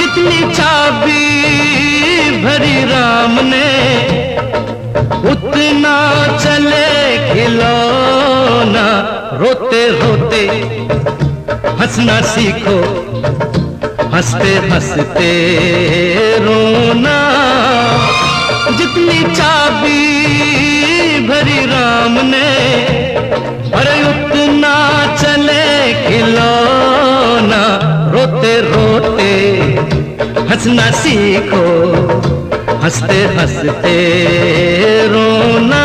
जितनी चाबी भरी राम ने उतना चले खिलौना। रोते रोते हंसना सीखो, हंसते हंसते रोना। जितनी चाबी भरी राम ने अरे उतना चले खिलौना। रोते रोते हंसना सीखो, हंसते हंसते रोना।